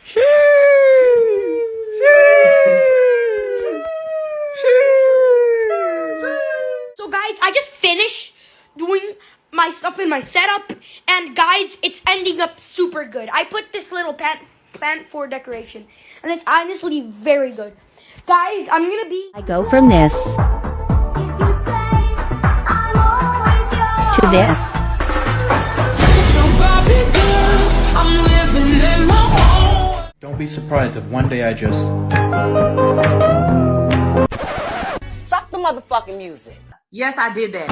So guys, I just finished doing my stuff in my setup, and guys, it's ending up super good. I put this little plant for decoration, and it's honestly very good. Guys, I go from this to this. Don't be surprised if one day I just... Stop the motherfucking music. Yes, I did that.